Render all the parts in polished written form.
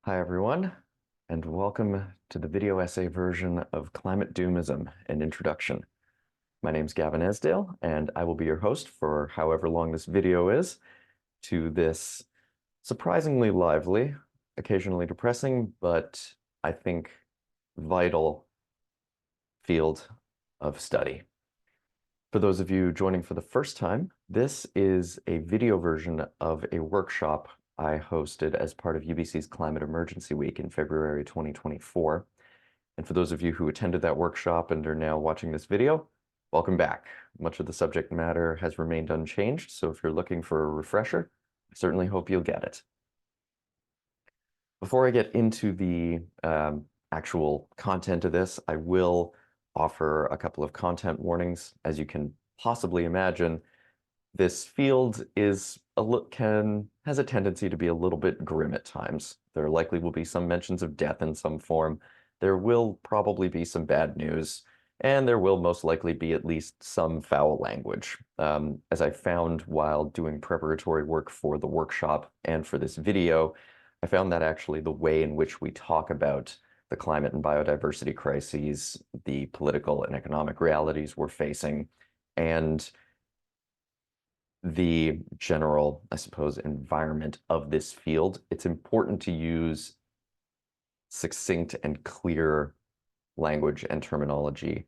Hi, everyone, and welcome to the video essay version of Climate Doomism, an introduction. My name's Gavin Esdale, and I will be your host for however long this video is to this surprisingly lively, occasionally depressing, but I think vital field of study. For those of you joining for the first time, this is a video version of a workshop I hosted as part of UBC's Climate Emergency Week in February 2024. And for those of you who attended that workshop and are now watching this video, welcome back. Much of the subject matter has remained unchanged, so if you're looking for a refresher, I certainly hope you'll get it. Before I get into the actual content of this, I will offer a couple of content warnings. As you can possibly imagine, this field has a tendency to be a little bit grim at times. There likely will be some mentions of death in some form. There will probably be some bad news, and there will most likely be at least some foul language. As I found while doing preparatory work for the workshop and for this video, I found that actually the way in which we talk about the climate and biodiversity crises, the political and economic realities we're facing, and the general, I suppose, environment of this field, it's important to use succinct and clear language and terminology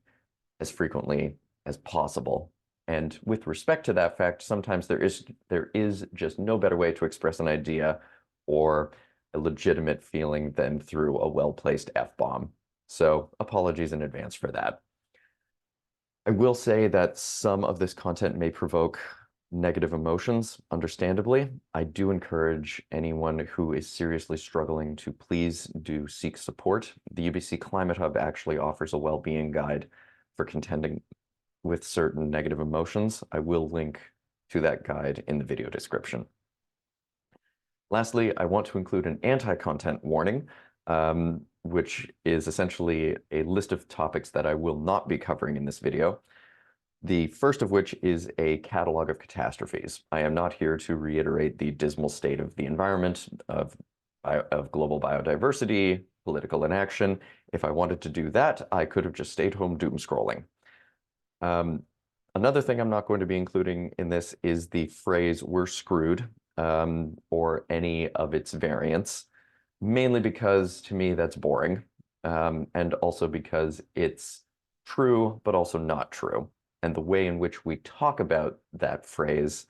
as frequently as possible. And with respect to that fact, sometimes there is just no better way to express an idea or a legitimate feeling than through a well-placed F-bomb. So apologies in advance for that. I will say that some of this content may provoke negative emotions, understandably. I do encourage anyone who is seriously struggling to please do seek support. The UBC Climate Hub actually offers a well-being guide for contending with certain negative emotions. I will link to that guide in the video description. Lastly, I want to include an anti-content warning, which is essentially a list of topics that I will not be covering in this video. The first of which is a catalog of catastrophes. I am not here to reiterate the dismal state of the environment, of global biodiversity, political inaction. If I wanted to do that, I could have just stayed home doom scrolling. Another thing I'm not going to be including in this is the phrase "we're screwed," or any of its variants, mainly because to me that's boring, and also because it's true, but also not true. And the way in which we talk about that phrase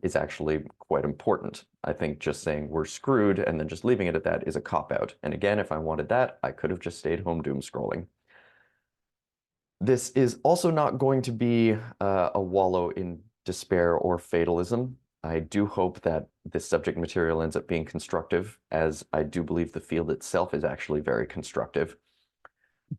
is actually quite important. I think just saying we're screwed and then just leaving it at that is a cop-out. And again, if I wanted that, I could have just stayed home doom scrolling. This is also not going to be a wallow in despair or fatalism. I do hope that this subject material ends up being constructive, as I do believe the field itself is actually very constructive.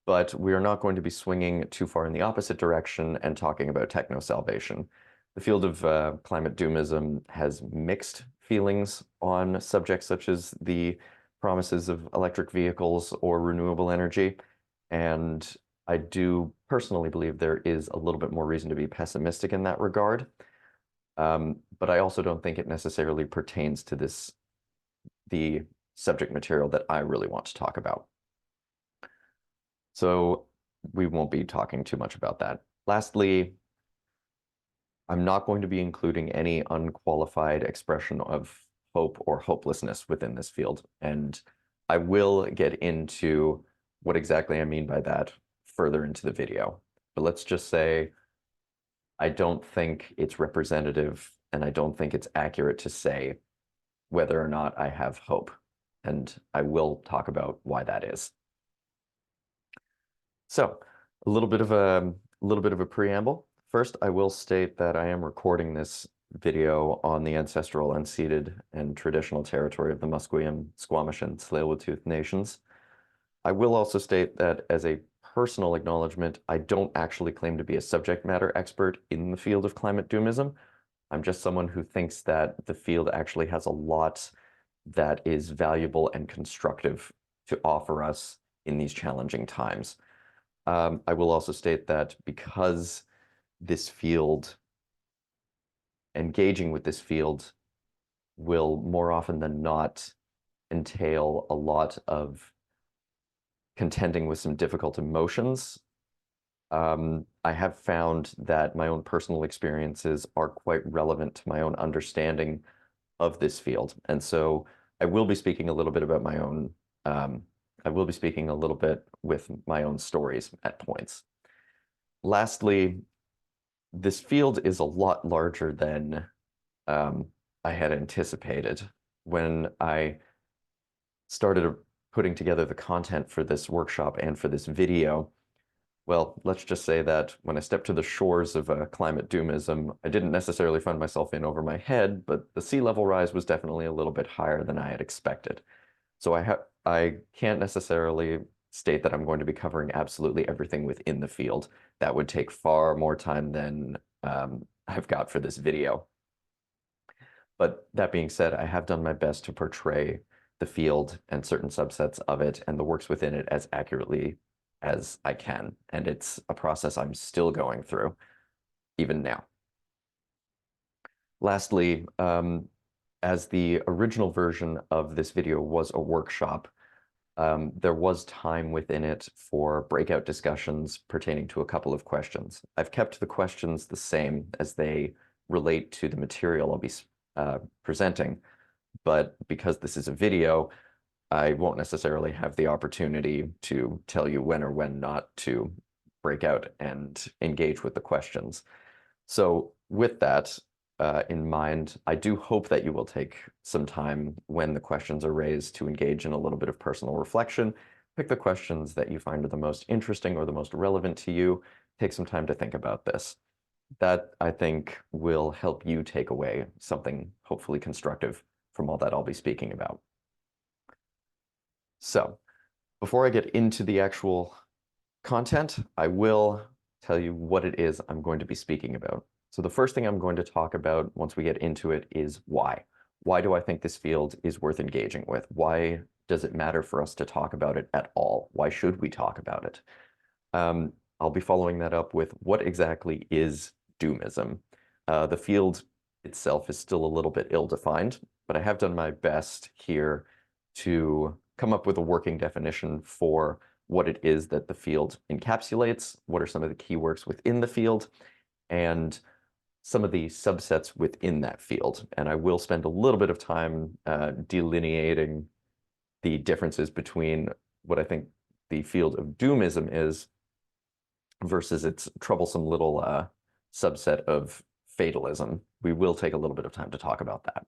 But we are not going to be swinging too far in the opposite direction and talking about techno-salvation. The field of climate doomism has mixed feelings on subjects such as the promises of electric vehicles or renewable energy. And I do personally believe there is a little bit more reason to be pessimistic in that regard. But I also don't think it necessarily pertains to the subject material that I really want to talk about. So we won't be talking too much about that. Lastly, I'm not going to be including any unqualified expression of hope or hopelessness within this field. And I will get into what exactly I mean by that further into the video. But let's just say I don't think it's representative and I don't think it's accurate to say whether or not I have hope. And I will talk about why that is. So a little bit of a preamble. First, I will state that I am recording this video on the ancestral, unceded, and traditional territory of the Musqueam, Squamish, and Tsleil-Waututh nations. I will also state that as a personal acknowledgement, I don't actually claim to be a subject matter expert in the field of climate doomism. I'm just someone who thinks that the field actually has a lot that is valuable and constructive to offer us in these challenging times. I will also state that because this field, engaging with this field will more often than not entail a lot of contending with some difficult emotions. I have found that my own personal experiences are quite relevant to my own understanding of this field. And so I will be speaking a little bit about my own, I will be speaking a little bit with my own stories at points. Lastly, this field is a lot larger than I had anticipated. When I started putting together the content for this workshop and for this video, well, let's just say that when I stepped to the shores of climate doomism, I didn't necessarily find myself in over my head, but the sea level rise was definitely a little bit higher than I had expected. So I can't necessarily state that I'm going to be covering absolutely everything within the field. That would take far more time than I've got for this video. But that being said, I have done my best to portray the field and certain subsets of it and the works within it as accurately as I can. And it's a process I'm still going through, even now. Lastly, as the original version of this video was a workshop, there was time within it for breakout discussions pertaining to a couple of questions. I've kept the questions the same as they relate to the material I'll be presenting, but because this is a video, I won't necessarily have the opportunity to tell you when or when not to break out and engage with the questions. So with that in mind, I do hope that you will take some time when the questions are raised to engage in a little bit of personal reflection. Pick the questions that you find are the most interesting or the most relevant to you. Take some time to think about this. That, I think, will help you take away something hopefully constructive from all that I'll be speaking about. So, before I get into the actual content, I will tell you what it is I'm going to be speaking about. So the first thing I'm going to talk about once we get into it is why. Why do I think this field is worth engaging with? Why does it matter for us to talk about it at all? Why should we talk about it? I'll be following that up with what exactly is doomism. The field itself is still a little bit ill-defined, but I have done my best here to come up with a working definition for what it is that the field encapsulates, what are some of the key works within the field, and some of the subsets within that field. And I will spend a little bit of time delineating the differences between what I think the field of doomism is versus its troublesome little subset of fatalism. We will take a little bit of time to talk about that.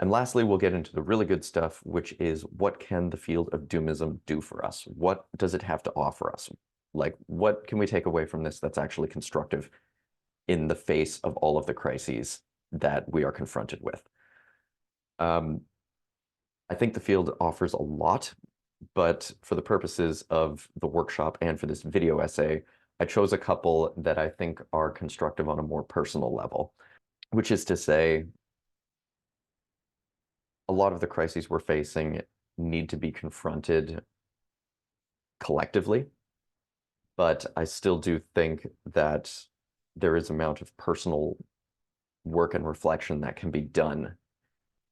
And lastly, we'll get into the really good stuff, which is what can the field of doomism do for us? What does it have to offer us? Like, what can we take away from this that's actually constructive in the face of all of the crises that we are confronted with? I think the field offers a lot, but for the purposes of the workshop and for this video essay, I chose a couple that I think are constructive on a more personal level, which is to say, a lot of the crises we're facing need to be confronted collectively, but I still do think that there is an amount of personal work and reflection that can be done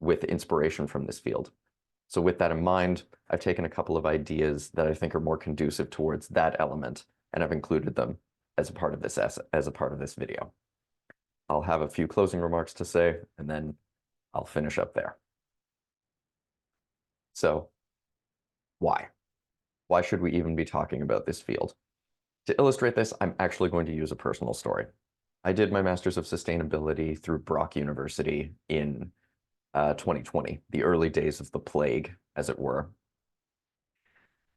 with inspiration from this field. So with that in mind, I've taken a couple of ideas that I think are more conducive towards that element, and I've included them as a part of this video. I'll have a few closing remarks to say, and then I'll finish up there. So why? Why should we even be talking about this field? To illustrate this, I'm actually going to use a personal story. I did my Master's of Sustainability through Brock University in 2020, the early days of the plague, as it were.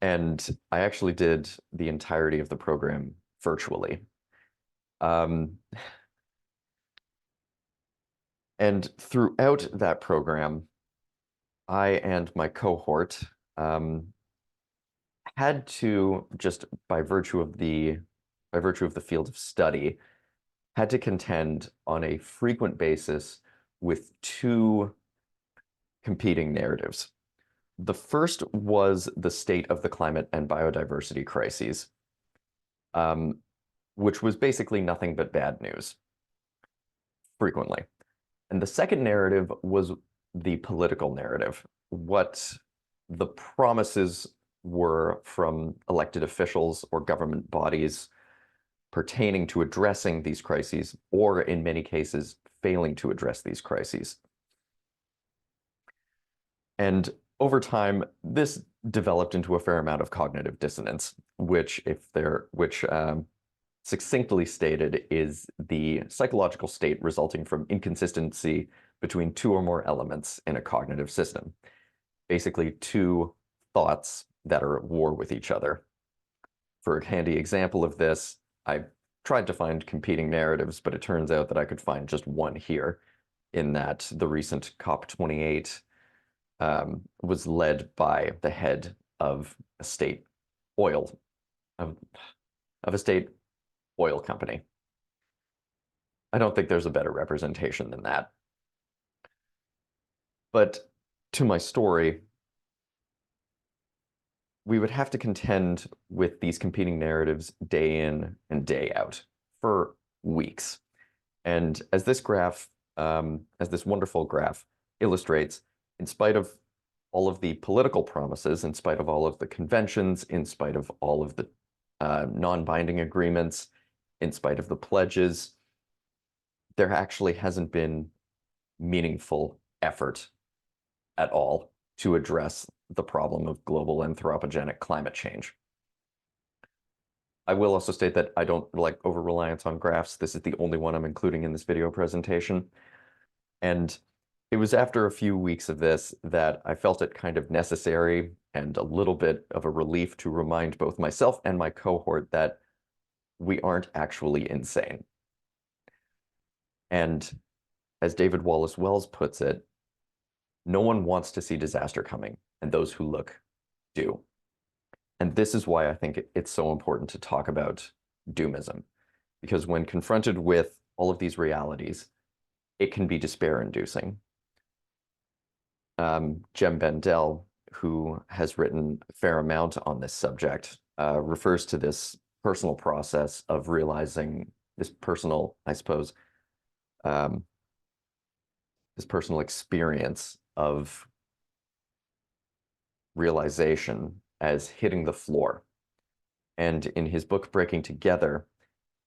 And I actually did the entirety of the program virtually. And throughout that program, I and my cohort had to, just by virtue of the field of study, had to contend on a frequent basis with two competing narratives. The first was the state of the climate and biodiversity crises, which was basically nothing but bad news, frequently. And the second narrative was the political narrative. What the promises were from elected officials or government bodies pertaining to addressing these crises, or in many cases, failing to address these crises. And over time, this developed into a fair amount of cognitive dissonance, which succinctly stated is the psychological state resulting from inconsistency between two or more elements in a cognitive system. Basically, two thoughts that are at war with each other. For a handy example of this, I tried to find competing narratives, but it turns out that I could find just one here, in that the recent COP28 was led by the head of a state oil of a state oil company. I don't think there's a better representation than that. But to my story, we would have to contend with these competing narratives day in and day out for weeks. And as this graph, as this wonderful graph illustrates, in spite of all of the political promises, in spite of all of the conventions, in spite of all of the non-binding agreements, in spite of the pledges, there actually hasn't been meaningful effort at all to address the problem of global anthropogenic climate change. I will also state that I don't like over-reliance on graphs. This is the only one I'm including in this video presentation. And it was after a few weeks of this that I felt it kind of necessary and a little bit of a relief to remind both myself and my cohort that we aren't actually insane. And as David Wallace Wells puts it, no one wants to see disaster coming, and those who look do. And this is why I think it's so important to talk about doomism, because when confronted with all of these realities, it can be despair-inducing. Jem Bendell, who has written a fair amount on this subject, refers to this personal process of realizing this personal, I suppose, this personal experience of realization as hitting the floor. And in his book, Breaking Together,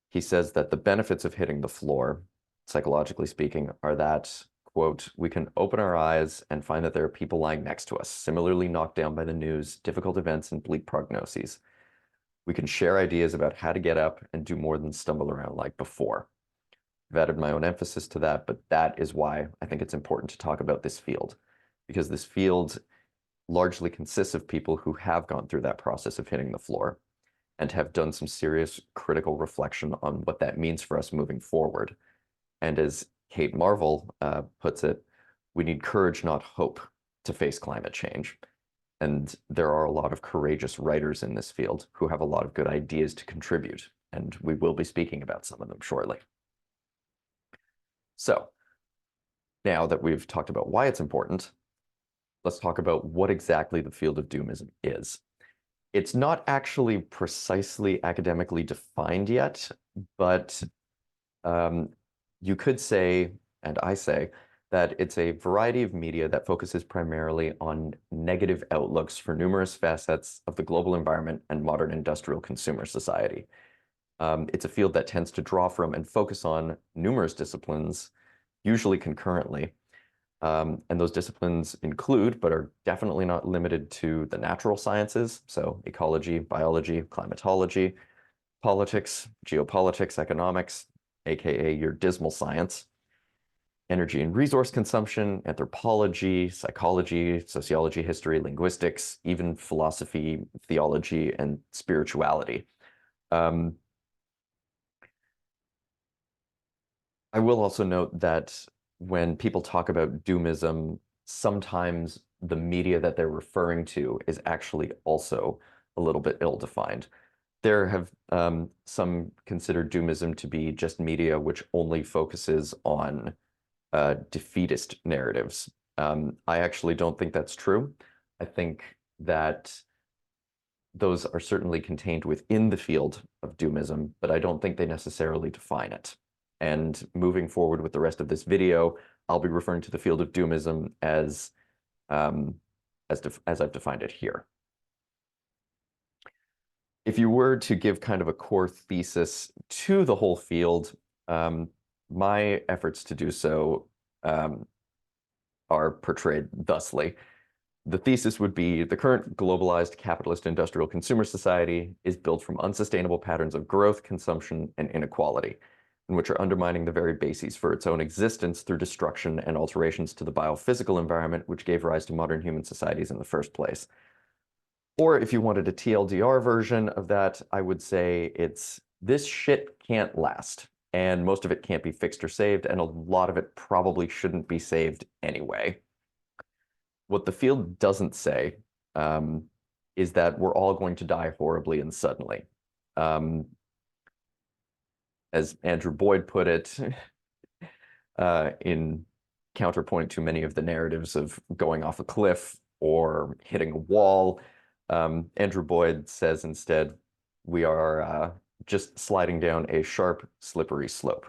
he says that the benefits of hitting the floor, psychologically speaking, are that, quote, we can open our eyes and find that there are people lying next to us, similarly knocked down by the news, difficult events, and bleak prognoses. We can share ideas about how to get up and do more than stumble around like before. I've added my own emphasis to that, but that is why I think it's important to talk about this field, because this field largely consists of people who have gone through that process of hitting the floor and have done some serious critical reflection on what that means for us moving forward. And as Kate Marvel puts it, we need courage, not hope, to face climate change. And there are a lot of courageous writers in this field who have a lot of good ideas to contribute, and we will be speaking about some of them shortly. So now that we've talked about why it's important, let's talk about what exactly the field of doomism is. It's not actually precisely academically defined yet, but you could say, and I say, that it's a variety of media that focuses primarily on negative outlooks for numerous facets of the global environment and modern industrial consumer society. It's a field that tends to draw from and focus on numerous disciplines, usually concurrently. And those disciplines include, but are definitely not limited to, the natural sciences, so ecology, biology, climatology, politics, geopolitics, economics, aka your dismal science, energy and resource consumption, anthropology, psychology, sociology, history, linguistics, even philosophy, theology, and spirituality. I will also note that when people talk about doomism, sometimes the media that they're referring to is actually also a little bit ill-defined. There have some considered doomism to be just media which only focuses on defeatist narratives. I actually don't think that's true. I think that those are certainly contained within the field of doomism, but I don't think they necessarily define it. And moving forward with the rest of this video, I'll be referring to the field of doomism as as I've defined it here. If you were to give kind of a core thesis to the whole field, my efforts to do so are portrayed thusly. The thesis would be the current globalized capitalist industrial consumer society is built from unsustainable patterns of growth, consumption, and inequality, and which are undermining the very bases for its own existence through destruction and alterations to the biophysical environment which gave rise to modern human societies in the first place. Or if you wanted a TLDR version of that, I would say it's this shit can't last, and most of it can't be fixed or saved, and a lot of it probably shouldn't be saved anyway. What the field doesn't say is that we're all going to die horribly and suddenly. As Andrew Boyd put it, in counterpoint to many of the narratives of going off a cliff or hitting a wall, Andrew Boyd says instead, we are just sliding down a sharp, slippery slope.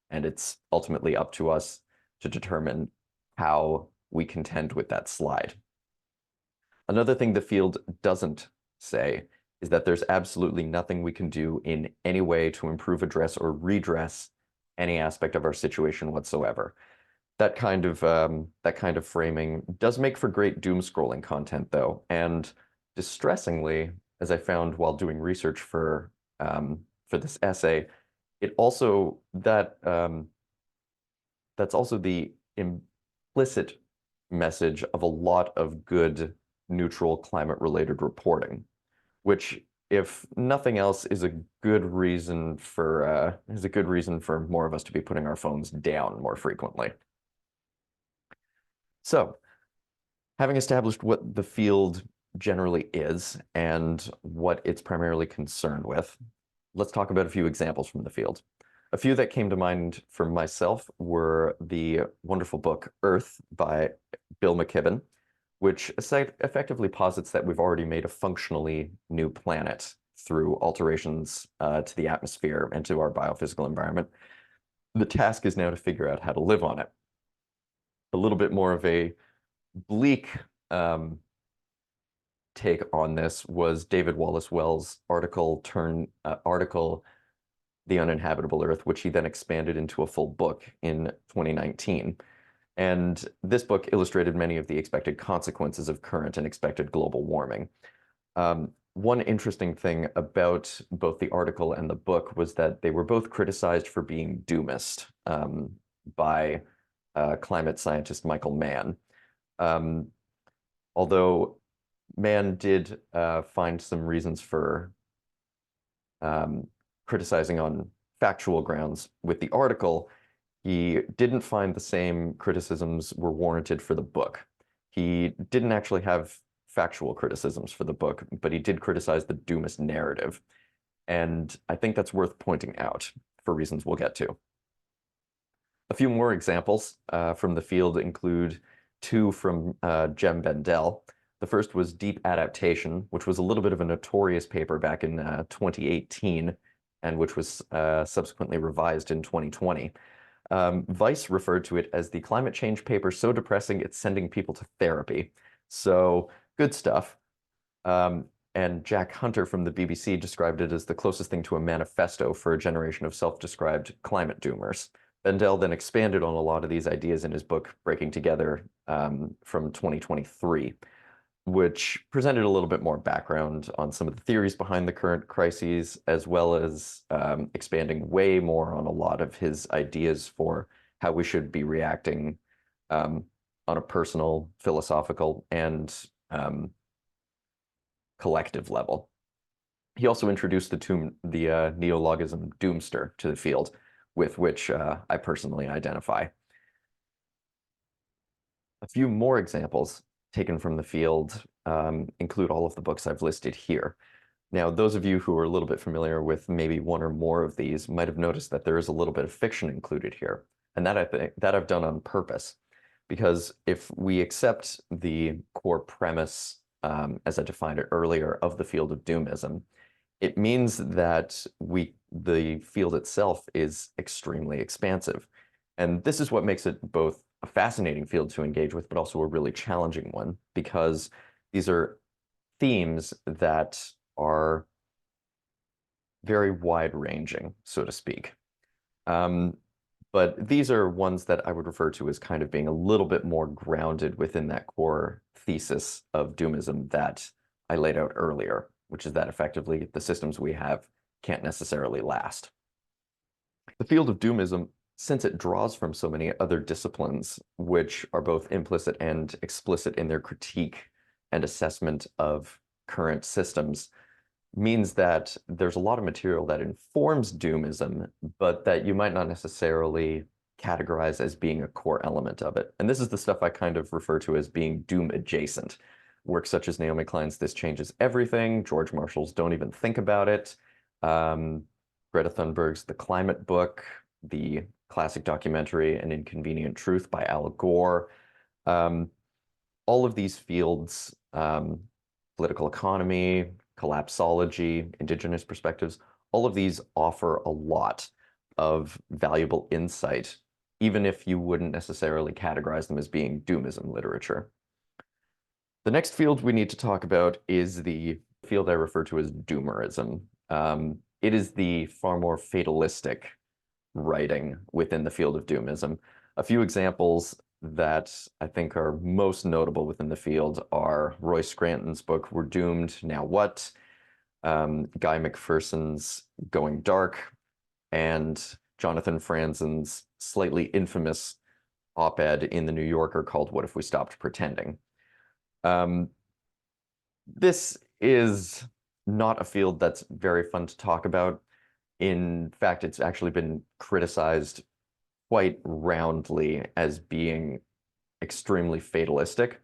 And it's ultimately up to us to determine how we contend with that slide. Another thing the field doesn't say is that there's absolutely nothing we can do in any way to improve, address, or redress any aspect of our situation whatsoever. That kind of framing does make for great doom scrolling content, though, and distressingly, as I found while doing research for this essay, it also that's also the implicit message of a lot of good neutral climate-related reporting, which, if nothing else, is a good reason for more of us to be putting our phones down more frequently. So, having established what the field generally is and what it's primarily concerned with, let's talk about a few examples from the field. A few that came to mind for myself were the wonderful book Earth by Bill McKibben, which effectively posits that we've already made a functionally new planet through alterations to the atmosphere and to our biophysical environment. The task is now to figure out how to live on it. A little bit more of a bleak take on this was David Wallace Wells' article, The Uninhabitable Earth, which he then expanded into a full book in 2019. And this book illustrated many of the expected consequences of current and expected global warming. One interesting thing about both the article and the book was that they were both criticized for being doomist by climate scientist Michael Mann. Although Mann did find some reasons for criticizing on factual grounds with the article, he didn't find the same criticisms were warranted for the book. He didn't actually have factual criticisms for the book, but he did criticize the doomist narrative. And I think that's worth pointing out for reasons we'll get to. A few more examples from the field include two from Jem Bendell. The first was Deep Adaptation, which was a little bit of a notorious paper back in 2018, and which was subsequently revised in 2020. Vice referred to it as the climate change paper so depressing it's sending people to therapy. So good stuff. And Jack Hunter from the BBC described it as the closest thing to a manifesto for a generation of self-described climate doomers. Bendell then expanded on a lot of these ideas in his book, Breaking Together, from 2023, which presented a little bit more background on some of the theories behind the current crises, as well as expanding way more on a lot of his ideas for how we should be reacting on a personal, philosophical, and collective level. He also introduced the neologism doomster to the field, with which I personally identify. A few more examples taken from the field include all of the books I've listed here. Now, those of you who are a little bit familiar with maybe one or more of these might have noticed that there is a little bit of fiction included here, and that I've done on purpose, because if we accept the core premise, as I defined it earlier, of the field of doomism, it means that the field itself is extremely expansive. And this is what makes it both a fascinating field to engage with, but also a really challenging one, because these are themes that are very wide-ranging, so to speak. But these are ones that I would refer to as kind of being a little bit more grounded within that core thesis of doomism that I laid out earlier, which is that effectively the systems we have can't necessarily last. The field of doomism, since it draws from so many other disciplines, which are both implicit and explicit in their critique and assessment of current systems, means that there's a lot of material that informs doomism, but that you might not necessarily categorize as being a core element of it. And this is the stuff I kind of refer to as being doom adjacent. Works such as Naomi Klein's This Changes Everything, George Marshall's Don't Even Think About It, Greta Thunberg's The Climate Book, the classic documentary An Inconvenient Truth by Al Gore. All of these fields, political economy, collapsology, indigenous perspectives, all of these offer a lot of valuable insight, even if you wouldn't necessarily categorize them as being doomism literature. The next field we need to talk about is the field I refer to as doomerism. It is the far more fatalistic writing within the field of doomism. A few examples that I think are most notable within the field are Roy Scranton's book, We're Doomed, Now What? Guy McPherson's Going Dark, and Jonathan Franzen's slightly infamous op-ed in The New Yorker called What If We Stopped Pretending? This is not a field that's very fun to talk about. In fact, it's actually been criticized quite roundly as being extremely fatalistic.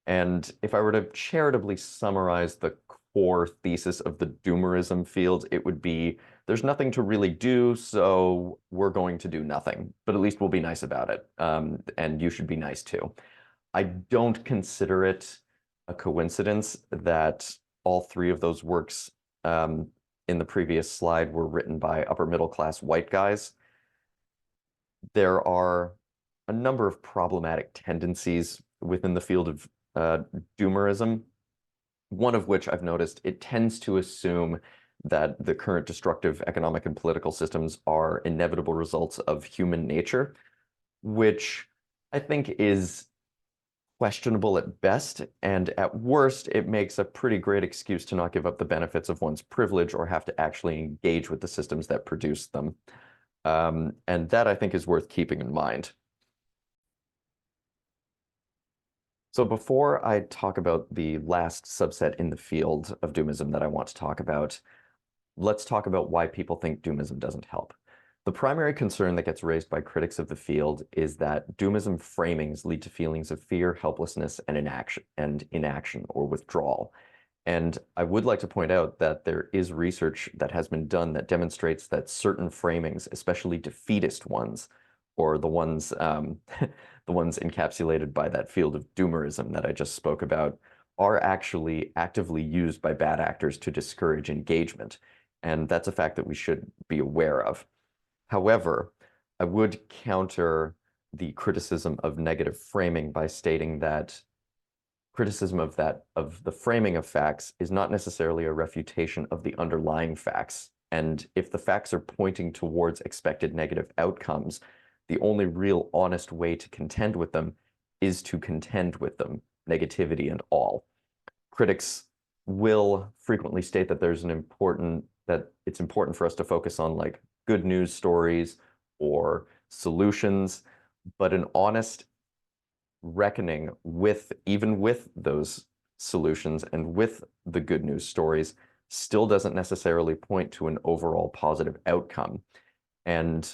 And if I were to charitably summarize the core thesis of the doomerism field, it would be there's nothing to really do, so we're going to do nothing, but at least we'll be nice about it. And you should be nice too. I don't consider it a coincidence that all three of those works in the previous slide were written by upper middle class white guys. There are a number of problematic tendencies within the field of doomerism, one of which I've noticed it tends to assume that the current destructive economic and political systems are inevitable results of human nature, which I think is questionable at best, and at worst, it makes a pretty great excuse to not give up the benefits of one's privilege or have to actually engage with the systems that produce them. And that I think is worth keeping in mind. So before I talk about the last subset in the field of doomism that I want to talk about, let's talk about why people think doomism doesn't help. The primary concern that gets raised by critics of the field is that doomism framings lead to feelings of fear, helplessness, and inaction or withdrawal. And I would like to point out that there is research that has been done that demonstrates that certain framings, especially defeatist ones, or the ones the ones encapsulated by that field of doomerism that I just spoke about, are actually actively used by bad actors to discourage engagement. And that's a fact that we should be aware of. However, I would counter the criticism of negative framing by stating that criticism of the framing of facts is not necessarily a refutation of the underlying facts. And if the facts are pointing towards expected negative outcomes, the only real honest way to contend with them is to contend with them, negativity and all. Critics will frequently state that it's important for us to focus on like good news stories or solutions, but an honest reckoning with even with those solutions and with the good news stories still doesn't necessarily point to an overall positive outcome. And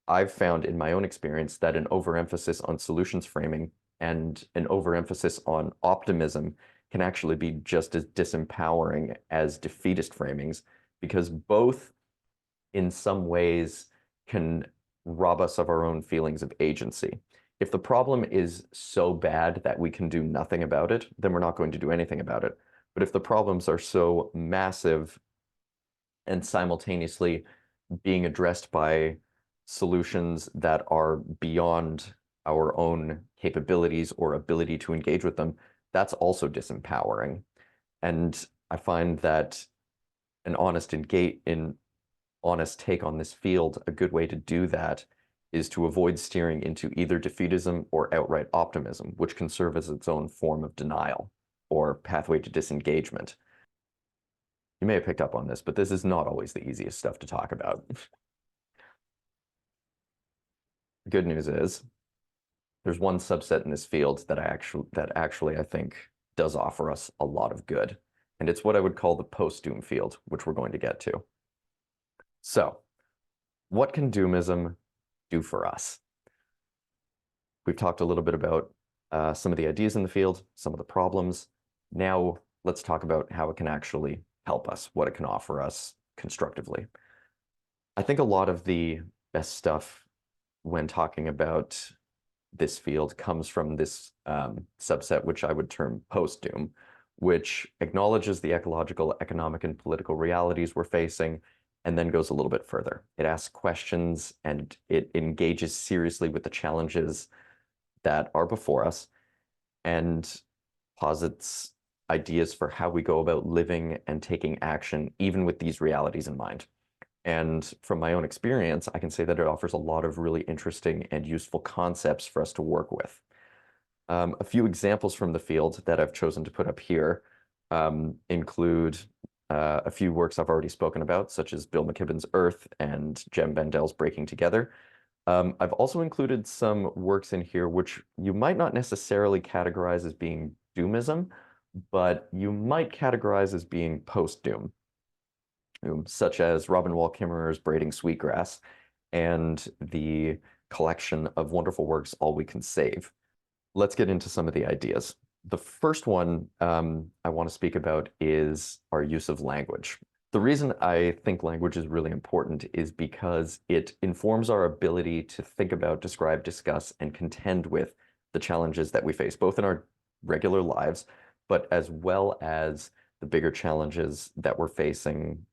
I've found in my own experience that an overemphasis on solutions framing and an overemphasis on optimism can actually be just as disempowering as defeatist framings, because both in some ways can rob us of our own feelings of agency. If the problem is so bad that we can do nothing about it, then we're not going to do anything about it. But if the problems are so massive and simultaneously being addressed by solutions that are beyond our own capabilities or ability to engage with them, that's also disempowering. And I find that an honest take on this field, a good way to do that is to avoid steering into either defeatism or outright optimism, which can serve as its own form of denial or pathway to disengagement. You may have picked up on this, but this is not always the easiest stuff to talk about. The good news is there's one subset in this field that actually I think does offer us a lot of good, and it's what I would call the post-doom field, which we're going to get to. So, what can doomism do for us? We've talked a little bit about some of the ideas in the field, some of the problems. Now, let's talk about how it can actually help us, what it can offer us constructively. I think a lot of the best stuff when talking about this field comes from this subset, which I would term post-doom, which acknowledges the ecological, economic, and political realities we're facing, and then goes a little bit further. It asks questions and it engages seriously with the challenges that are before us and posits ideas for how we go about living and taking action, even with these realities in mind. And from my own experience, I can say that it offers a lot of really interesting and useful concepts for us to work with. A few examples from the field that I've chosen to put up here include a few works I've already spoken about, such as Bill McKibben's Earth and Jem Bendel's Breaking Together. I've also included some works in here which you might not necessarily categorize as being doomism, but you might categorize as being post-doom, such as Robin Wall Kimmerer's Braiding Sweetgrass and the collection of wonderful works, All We Can Save. Let's get into some of the ideas. The first one I want to speak about is our use of language. The reason I think language is really important is because it informs our ability to think about, describe, discuss, and contend with the challenges that we face, both in our regular lives, but as well as the bigger challenges that we're facing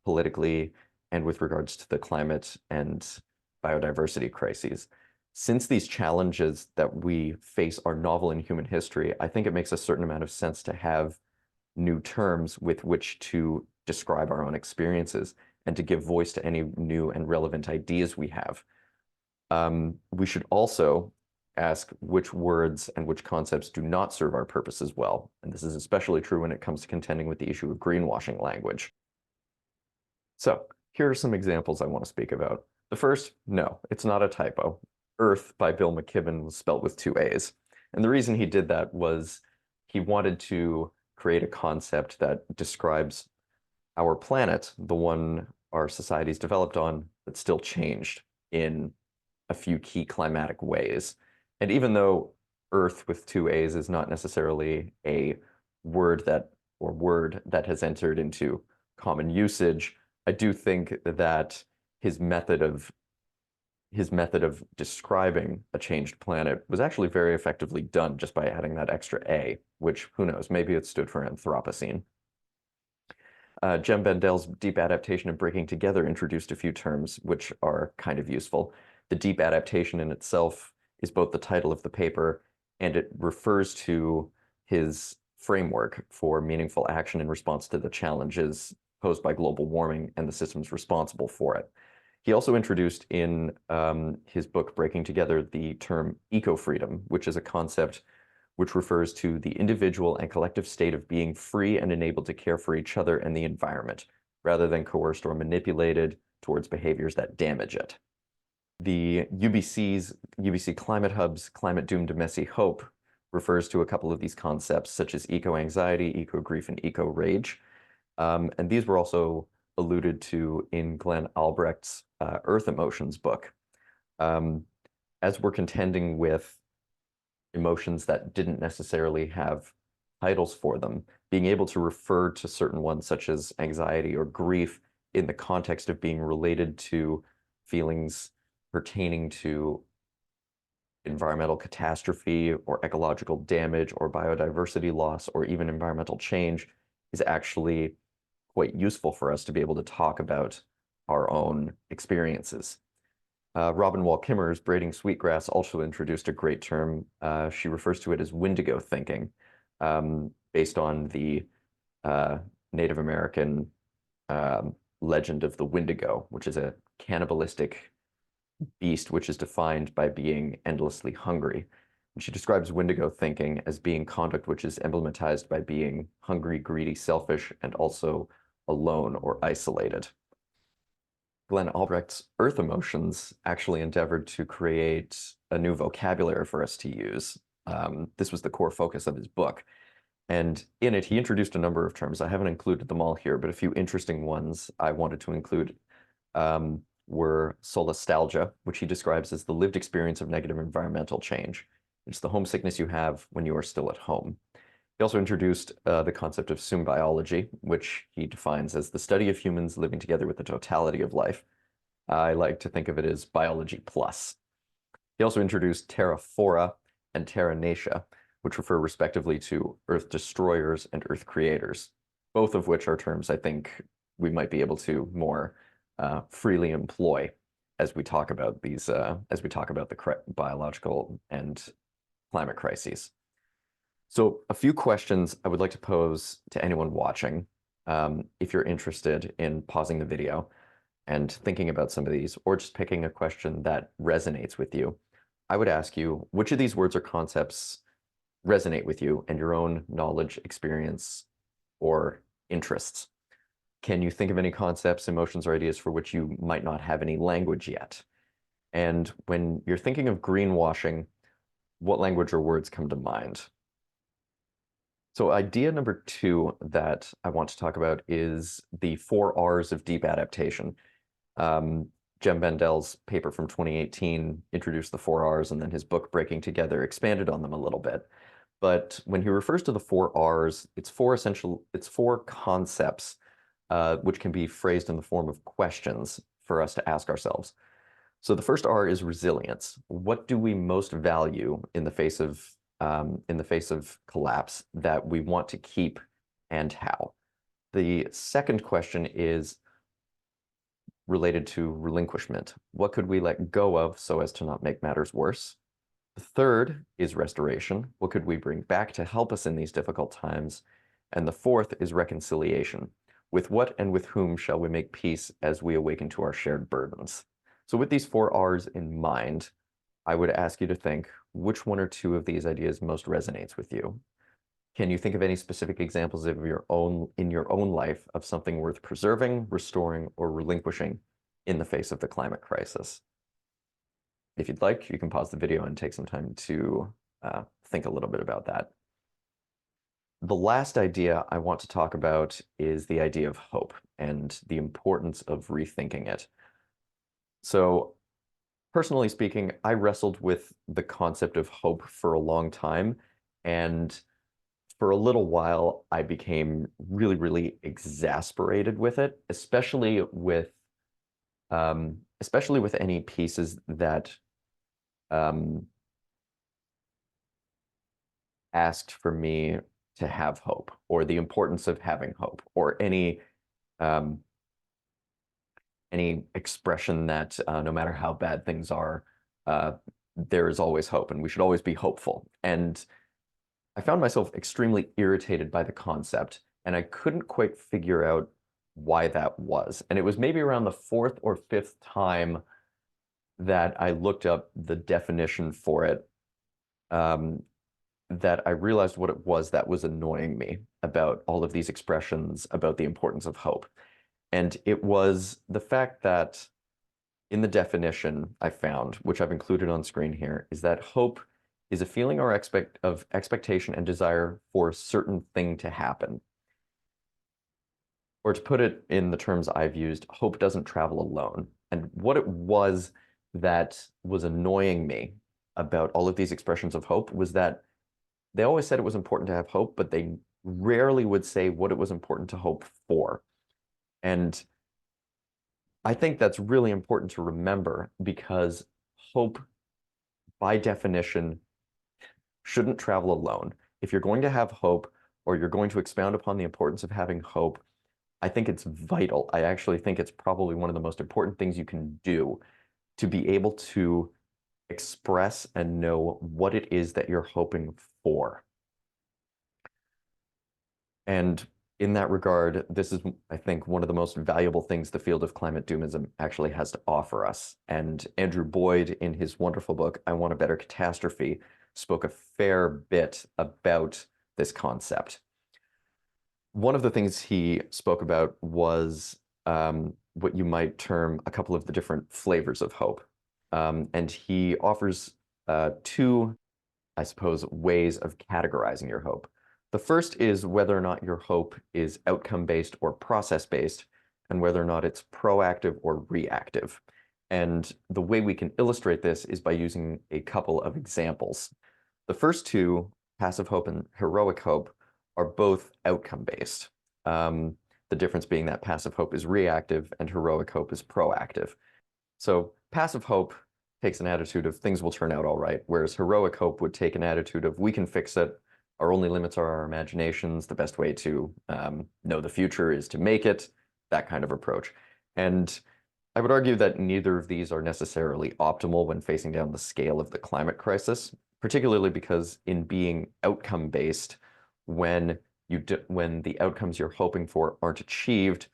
politically and with regards to the climate and biodiversity crises. Since these challenges that we face are novel in human history, I think it makes a certain amount of sense to have new terms with which to describe our own experiences and to give voice to any new and relevant ideas we have. We should also ask which words and which concepts do not serve our purposes well. And this is especially true when it comes to contending with the issue of greenwashing language. So here are some examples I want to speak about. The first, no, it's not a typo. Earth by Bill McKibben was spelled with 2 A's. And the reason he did that was he wanted to create a concept that describes our planet, the one our society's developed on, that's still changed in a few key climatic ways. And even though Earth with 2 A's is not necessarily a word that has entered into common usage, I do think that his method of describing a changed planet was actually very effectively done just by adding that extra A, which, who knows, maybe it stood for Anthropocene. Jem Bendel's Deep Adaptation and Breaking Together introduced a few terms which are kind of useful. The deep adaptation in itself is both the title of the paper and it refers to his framework for meaningful action in response to the challenges posed by global warming and the systems responsible for it. He also introduced in his book, Breaking Together, the term eco-freedom, which is a concept which refers to the individual and collective state of being free and enabled to care for each other and the environment, rather than coerced or manipulated towards behaviors that damage it. The UBC Climate Hub's Climate Doom to Messy Hope refers to a couple of these concepts, such as eco-anxiety, eco-grief, and eco-rage. And these were also alluded to in Glenn Albrecht's Earth Emotions book. As we're contending with emotions that didn't necessarily have titles for them, being able to refer to certain ones such as anxiety or grief in the context of being related to feelings pertaining to environmental catastrophe or ecological damage or biodiversity loss or even environmental change is actually quite useful for us to be able to talk about our own experiences. Robin Wall Kimmer's Braiding Sweetgrass also introduced a great term. She refers to it as Wendigo thinking, based on the uh, Native American legend of the Wendigo, which is a cannibalistic beast which is defined by being endlessly hungry. And she describes Wendigo thinking as being conduct which is emblematized by being hungry, greedy, selfish, and also alone or isolated. Glenn Albrecht's Earth Emotions actually endeavored to create a new vocabulary for us to use. This was the core focus of his book. And in it, he introduced a number of terms. I haven't included them all here, but a few interesting ones I wanted to include were solastalgia, which he describes as the lived experience of negative environmental change. It's the homesickness you have when you are still at home. He also introduced the concept of symbiology, which he defines as the study of humans living together with the totality of life. I like to think of it as biology plus. He also introduced terra fora and terra natia, which refer respectively to Earth destroyers and Earth creators, both of which are terms I think we might be able to more freely employ as we talk about these, as we talk about the biological and climate crises. So a few questions I would like to pose to anyone watching, if you're interested in pausing the video and thinking about some of these, or just picking a question that resonates with you. I would ask you, which of these words or concepts resonate with you and your own knowledge, experience, or interests? Can you think of any concepts, emotions, or ideas for which you might not have any language yet? And when you're thinking of greenwashing, what language or words come to mind? So idea number 2 that I want to talk about is the 4 R's of deep adaptation. Jem Bendel's paper from 2018 introduced the 4 R's, and then his book, Breaking Together, expanded on them a little bit. But when he refers to the 4 R's, it's 4 concepts, which can be phrased in the form of questions for us to ask ourselves. So the first R is resilience. What do we most value in the face of collapse that we want to keep, and how? The second question is related to relinquishment. What could we let go of so as to not make matters worse? The third is restoration. What could we bring back to help us in these difficult times? And the fourth is reconciliation. With what and with whom shall we make peace as we awaken to our shared burdens? So with these 4 R's in mind, I would ask you to think which 1 or 2 of these ideas most resonates with you. Can you think of any specific examples of in your own life of something worth preserving, restoring, or relinquishing in the face of the climate crisis? If you'd like, you can pause the video and take some time to think a little bit about that. The last idea I want to talk about is the idea of hope and the importance of rethinking it. So personally speaking, I wrestled with the concept of hope for a long time, and for a little while, I became really, really exasperated with it, especially with any pieces that asked for me to have hope, or the importance of having hope, or any expression that no matter how bad things are, there is always hope, and we should always be hopeful. And I found myself extremely irritated by the concept, and I couldn't quite figure out why that was. And it was maybe around the 4th or 5th time that I looked up the definition for it, that I realized what it was that was annoying me about all of these expressions about the importance of hope. And it was the fact that in the definition I found, which I've included on screen here, is that hope is a feeling or expectation and desire for a certain thing to happen. Or to put it in the terms I've used, hope doesn't travel alone. And what it was that was annoying me about all of these expressions of hope was that they always said it was important to have hope, but they rarely would say what it was important to hope for. And I think that's really important to remember, because hope, by definition, shouldn't travel alone. If you're going to have hope, or you're going to expound upon the importance of having hope, I think it's vital. I actually think it's probably one of the most important things you can do to be able to express and know what it is that you're hoping for. And in that regard, this is, I think, one of the most valuable things the field of climate doomism actually has to offer us. And Andrew Boyd, in his wonderful book, I Want a Better Catastrophe, spoke a fair bit about this concept. One of the things he spoke about was what you might term a couple of the different flavors of hope. And he offers two, I suppose, ways of categorizing your hope. The first is whether or not your hope is outcome-based or process-based, and whether or not it's proactive or reactive. And the way we can illustrate this is by using a couple of examples. The first two, passive hope and heroic hope, are both outcome-based. The difference being that passive hope is reactive and heroic hope is proactive. So passive hope takes an attitude of things will turn out all right, whereas heroic hope would take an attitude of we can fix it, our only limits are our imaginations, the best way to know the future is to make it, that kind of approach. And I would argue that neither of these are necessarily optimal when facing down the scale of the climate crisis, particularly because in being outcome-based, when the outcomes you're hoping for aren't achieved,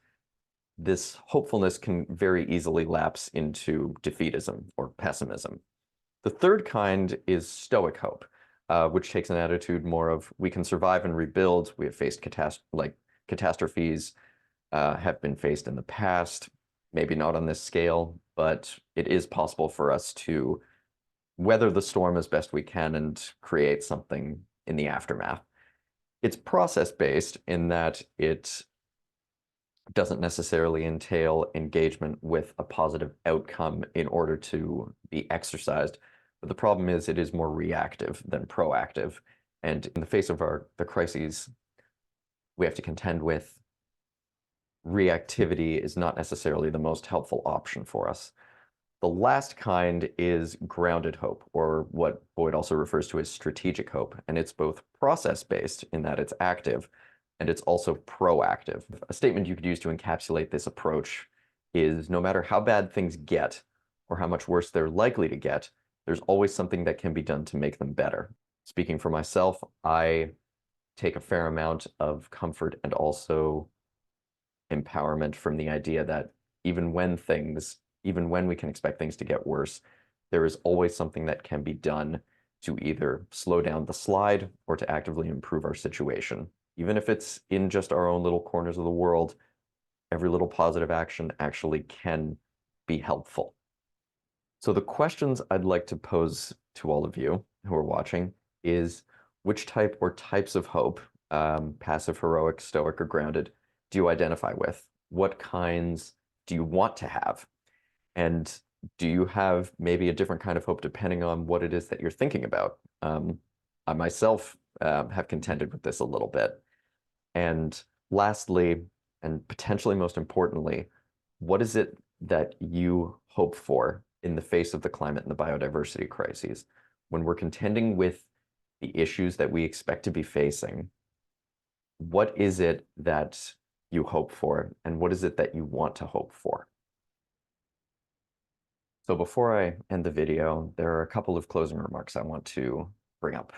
this hopefulness can very easily lapse into defeatism or pessimism. The third kind is stoic hope, which takes an attitude more of we can survive and rebuild. We have faced catastrophes, have been faced in the past, maybe not on this scale, but it is possible for us to weather the storm as best we can and create something in the aftermath. It's process-based in that it doesn't necessarily entail engagement with a positive outcome in order to be exercised. But the problem is it is more reactive than proactive. And in the face of the crises we have to contend with, reactivity is not necessarily the most helpful option for us. The last kind is grounded hope, or what Boyd also refers to as strategic hope. And it's both process-based in that it's active, and it's also proactive. A statement you could use to encapsulate this approach is no matter how bad things get, or how much worse they're likely to get, there's always something that can be done to make them better. Speaking for myself, I take a fair amount of comfort and also empowerment from the idea that even when we can expect things to get worse, there is always something that can be done to either slow down the slide or to actively improve our situation. Even if it's in just our own little corners of the world, every little positive action actually can be helpful. So the questions I'd like to pose to all of you who are watching is which type or types of hope, passive, heroic, stoic, or grounded, do you identify with? What kinds do you want to have? And do you have maybe a different kind of hope depending on what it is that you're thinking about? I myself have contended with this a little bit. And lastly, and potentially most importantly, what is it that you hope for in the face of the climate and the biodiversity crises? When we're contending with the issues that we expect to be facing, what is it that you hope for, and what is it that you want to hope for? So before I end the video, there are a couple of closing remarks I want to bring up.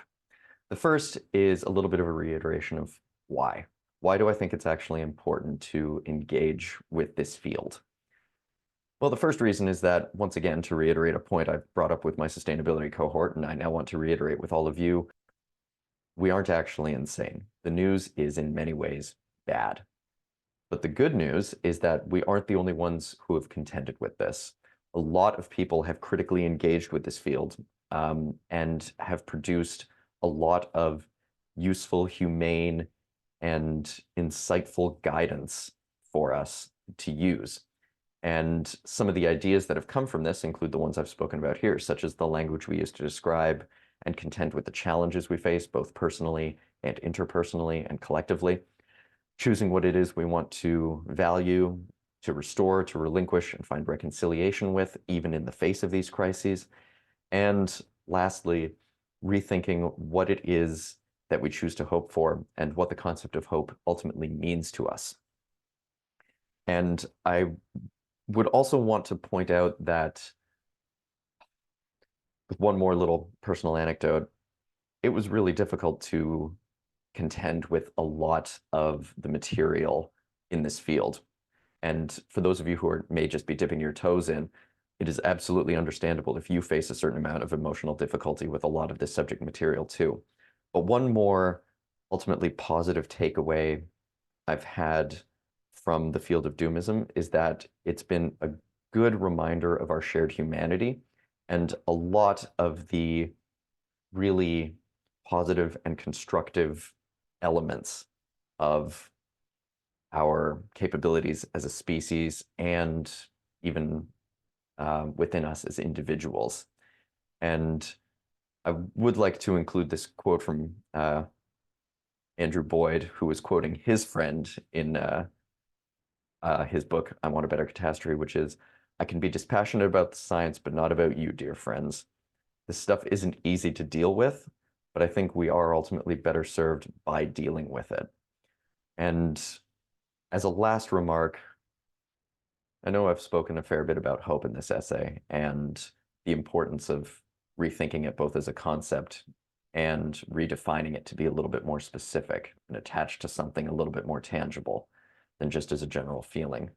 The first is a little bit of a reiteration of why. Why do I think it's actually important to engage with this field? Well, the first reason is that, once again, to reiterate a point I've brought up with my sustainability cohort, and I now want to reiterate with all of you, we aren't actually insane. The news is in many ways bad. But the good news is that we aren't the only ones who have contended with this. A lot of people have critically engaged with this field and have produced a lot of useful, humane, and insightful guidance for us to use. And some of the ideas that have come from this include the ones I've spoken about here, such as the language we use to describe and contend with the challenges we face, both personally and interpersonally and collectively, choosing what it is we want to value, to restore, to relinquish, and find reconciliation with, even in the face of these crises. And lastly, rethinking what it is that we choose to hope for and what the concept of hope ultimately means to us. And I would also want to point out that with one more little personal anecdote, it was really difficult to contend with a lot of the material in this field. And for those of you who may just be dipping your toes in, it is absolutely understandable if you face a certain amount of emotional difficulty with a lot of this subject material too. But one more ultimately positive takeaway I've had from the field of Doomism is that it's been a good reminder of our shared humanity, and a lot of the really positive and constructive elements of our capabilities as a species and even within us as individuals. And I would like to include this quote from Andrew Boyd, who was quoting his friend in his book, I Want a Better Catastrophe, which is, "I can be dispassionate about the science, but not about you, dear friends. This stuff isn't easy to deal with, but I think we are ultimately better served by dealing with it." And as a last remark, I know I've spoken a fair bit about hope in this essay and the importance of rethinking it both as a concept and redefining it to be a little bit more specific and attached to something a little bit more tangible than just as a general feeling.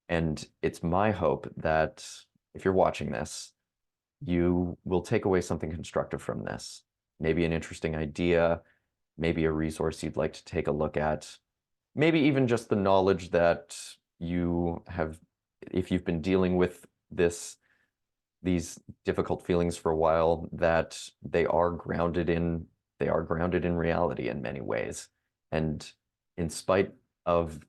And it's my hope that if you're watching this, you will take away something constructive from this. Maybe an interesting idea, maybe a resource you'd like to take a look at, maybe even just the knowledge that you have, if you've been dealing with these difficult feelings for a while, that they are grounded in reality in many ways. And in spite of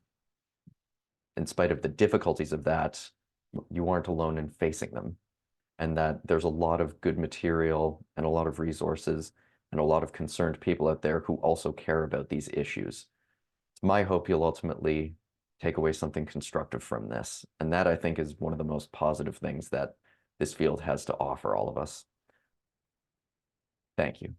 the difficulties of that, you aren't alone in facing them. And that there's a lot of good material and a lot of resources and a lot of concerned people out there who also care about these issues. It's my hope you'll ultimately take away something constructive from this. And that, I think, is one of the most positive things that this field has to offer all of us. Thank you.